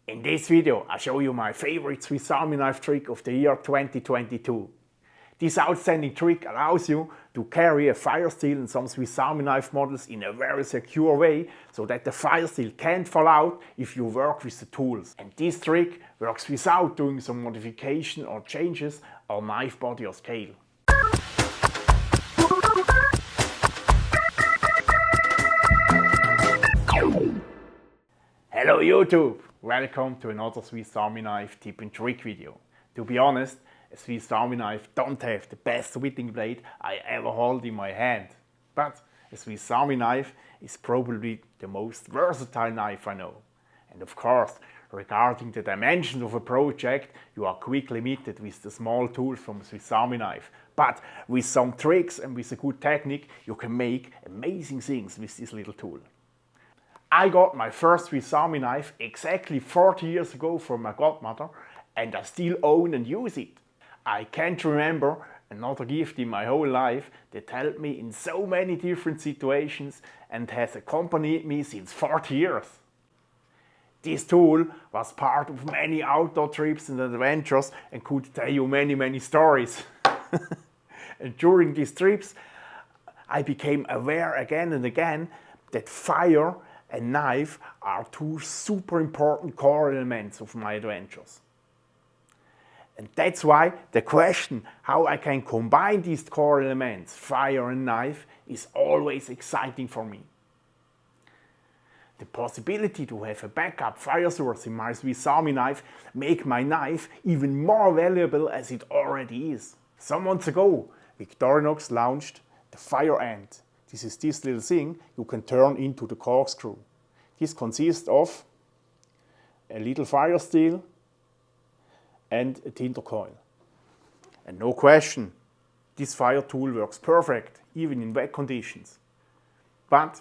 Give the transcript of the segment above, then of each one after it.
In this video, I show you my favorite Swiss Army knife trick of the year 2022. This outstanding trick allows you to carry a fire steel and some Swiss Army knife models in a very secure way so that the fire steel can't fall out if you work with the tools. And this trick works without doing some modification or changes on knife body or scale. Hello YouTube! Welcome to another Swiss Army knife tip and trick video. To be honest, a Swiss Army knife don't have the best whitting blade I ever hold in my hand. But a Swiss Army knife is probably the most versatile knife I know. And of course, regarding the dimensions of a project, you are quickly limited with the small tools from a Swiss Army knife. But with some tricks and with a good technique, you can make amazing things with this little tool. I got my first Swiss Army knife exactly 40 years ago from my godmother, and I still own and use it. I can't remember another gift in my whole life that helped me in so many different situations and has accompanied me since 40 years. This tool was part of many outdoor trips and adventures and could tell you many stories. And during these trips, I became aware again and again that fire and knife are two super important core elements of my adventures. And that's why the question how I can combine these core elements, fire and knife, is always exciting for me. The possibility to have a backup fire source in my Swiss Army knife make my knife even more valuable as it already is. Some months ago, Victorinox launched the Fire Ant. This is this little thing you can turn into the corkscrew. This consists of a little fire steel and a tinder coil. And no question, this fire tool works perfect, even in wet conditions. But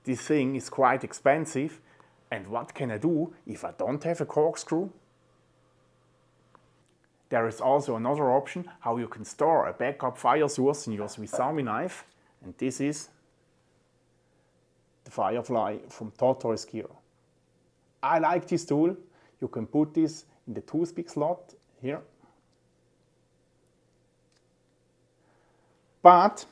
this thing is quite expensive, and what can I do if I don't have a corkscrew? There is also another option how you can store a backup fire source in your Swiss Army knife, and this is the Firefly from Tortoise Gear. I like this tool. You can put this in the toothpick slot here. But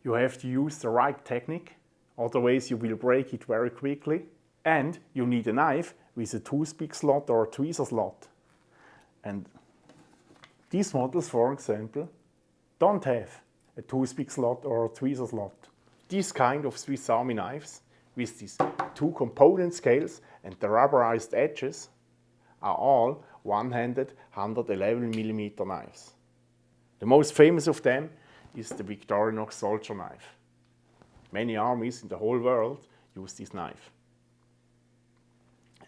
you have to use the right technique, otherwise you will break it very quickly. And you need a knife with a toothpick slot or a tweezer slot. And these models, for example, don't have a toothpick slot or a tweezer slot. This kind of Swiss Army knives with these two component scales and the rubberized edges are all one-handed 111mm knives. The most famous of them is the Victorinox soldier knife. Many armies in the whole world use this knife.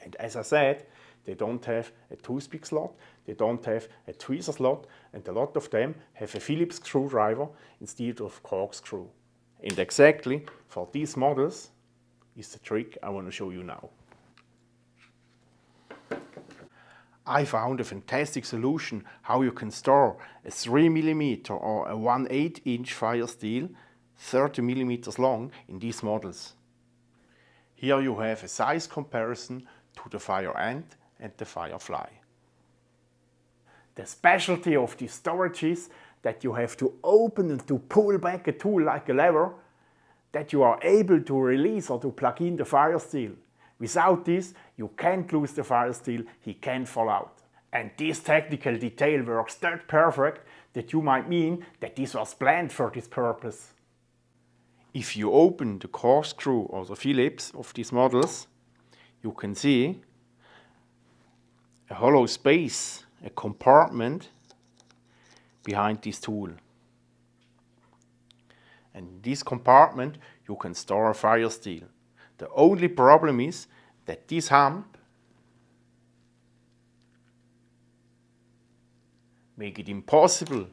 And as I said, they don't have a toothpick slot, they don't have a tweezer slot, and a lot of them have a Phillips screwdriver instead of corkscrew. And exactly for these models is the trick I want to show you now. I found a fantastic solution how you can store a 3mm or a 1/8 inch fire steel 30mm long in these models. Here you have a size comparison to the Fire Ant and the Firefly. The specialty of this storage is that you have to open and to pull back a tool like a lever, that you are able to release or to plug in the fire steel. Without this, you can't lose the fire steel, he can't fall out. And this technical detail works that perfect that you might mean that this was planned for this purpose. If you open the corkscrew or the Phillips of these models, you can see a hollow space, a compartment behind this tool. And in this compartment you can store a fire steel. The only problem is that this hump make it impossible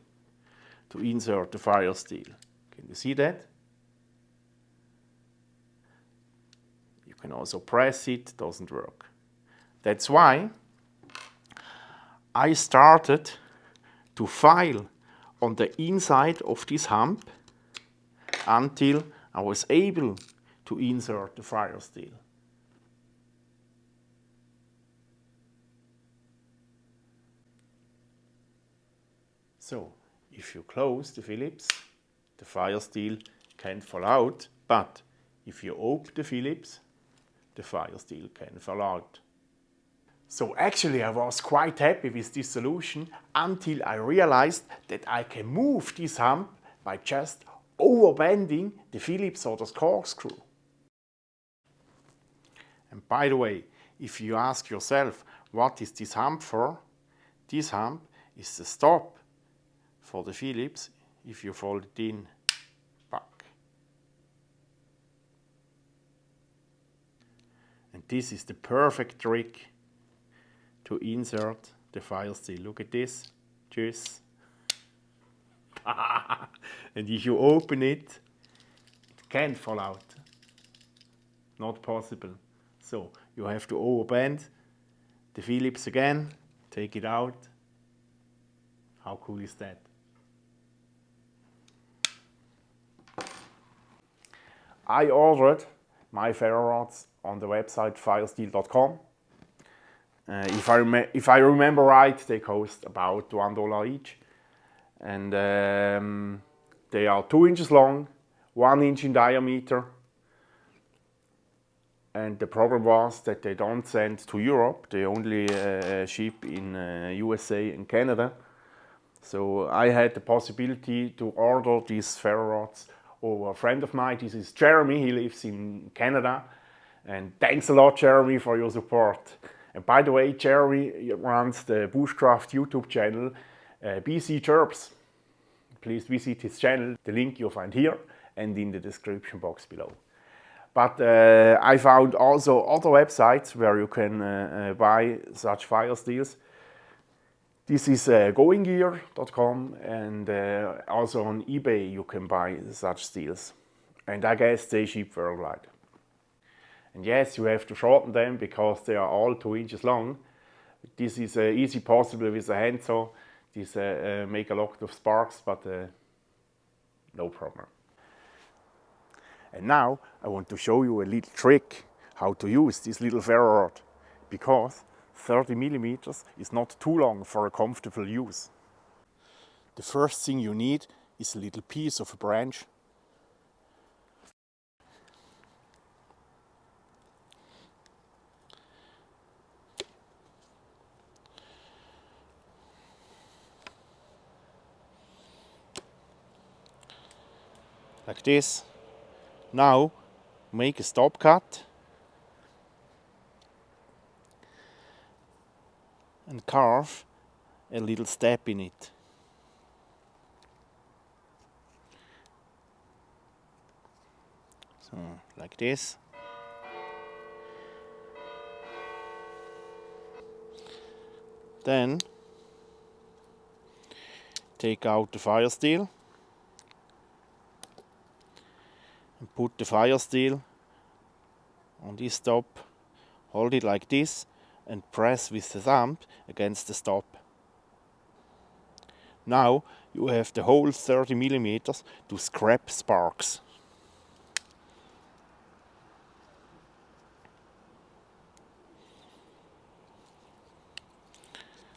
to insert the fire steel. Can you see that? You can also press it, doesn't work. That's why I started to file on the inside of this hump until I was able to insert the fire steel. So, if you close the Phillips, the fire steel can't fall out, but if you open the Phillips, the fire steel can fall out. So actually I was quite happy with this solution until I realized that I can move this hump by just overbending the Phillips or the corkscrew. And by the way, if you ask yourself, what is this hump for? This hump is the stop for the Phillips if you fold it in back. And this is the perfect trick to insert the fire steel. Look at this. Tschüss. And if you open it, it can't fall out. Not possible. So you have to overbend the Phillips again, take it out. How cool is that? I ordered my ferro rods on the website firesteel.com. If I remember right, they cost about $1 each. And they are 2 inches long, 1 inch in diameter. And the problem was that they don't send to Europe. They only ship in USA and Canada. So I had the possibility to order these ferro rods over a friend of mine. This is Jeremy. He lives in Canada. And thanks a lot, Jeremy, for your support. And by the way, Jeremy runs the Bushcraft YouTube channel, BC Chirps. Please visit his channel. The link you'll find here and in the description box below. But I found also other websites where you can buy such fire steels. This is goinggear.com, and also on eBay you can buy such steels. And I guess they ship worldwide. And yes, you have to shorten them because they are all 2 inches long. This is easy possible with a handsaw. This make a lot of sparks, but no problem. And now I want to show you a little trick how to use this little ferro rod, because 30 millimeters is not too long for a comfortable use. The first thing you need is a little piece of a branch. Like this. Now make a stop cut and carve a little step in it. So like this. Then take out the fire steel and put the fire steel on this stop, hold it like this and press with the thumb against the stop. Now you have the whole 30 millimeters to scrap sparks.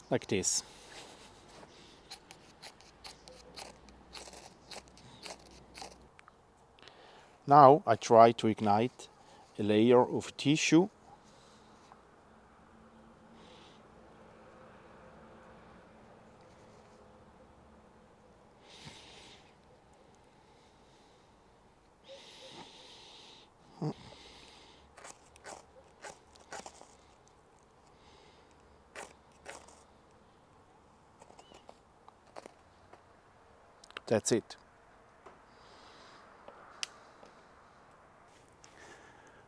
Like this. Now I try to ignite a layer of tissue. That's it.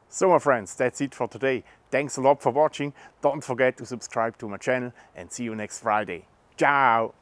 So my friends, that's it for today. Thanks a lot for watching. Don't forget to subscribe to my channel and see you next Friday. Ciao!